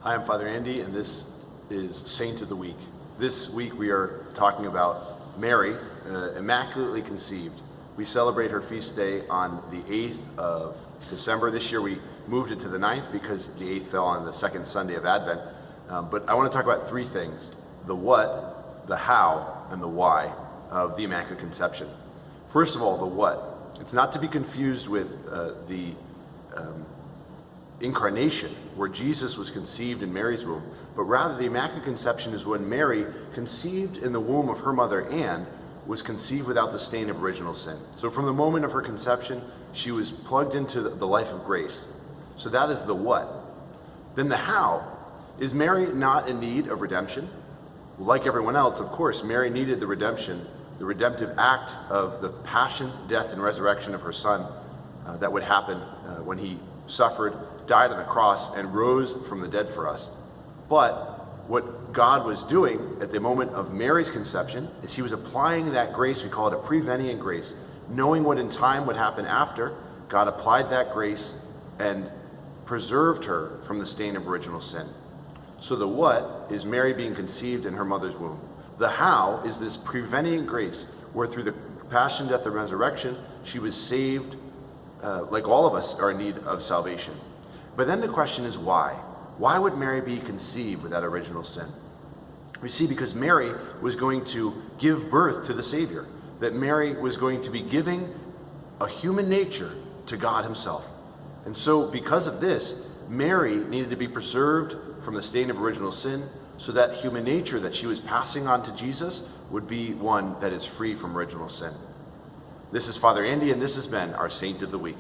Hi, I'm Father Andy, and this is Saint of the Week. This week we are talking about Mary, immaculately conceived. We celebrate her feast day on the 8th of December. This year we moved it to the 9th because the 8th fell on the second Sunday of Advent. But I want to talk about three things: the what, the how, and the why of the Immaculate Conception. First of all, the what. It's not to be confused with the incarnation, where Jesus was conceived in Mary's womb, but rather the Immaculate Conception is when Mary, conceived in the womb of her mother Anne, was conceived without the stain of original sin. So from the moment of her conception, she was plugged into the life of grace. So that is the what. Then the how. Is Mary not in need of redemption? Like everyone else, of course, Mary needed the redemption, the redemptive act of the passion, death, and resurrection of her son that would happen when he suffered, died on the cross, and rose from the dead for us. But what God was doing at the moment of Mary's conception is he was applying that grace. We call it a prevenient grace. Knowing what in time would happen after, God applied that grace and preserved her from the stain of original sin. So the what is Mary being conceived in her mother's womb. The how is this prevenient grace, where through the passion, death, and resurrection, she was saved, like all of us are in need of salvation. But then the question is why? Why would Mary be conceived without original sin? We see because Mary was going to give birth to the Savior, that Mary was going to be giving a human nature to God himself. And so because of this, Mary needed to be preserved from the stain of original sin, so that human nature that she was passing on to Jesus would be one that is free from original sin. This is Father Andy, and this has been our Saint of the Week.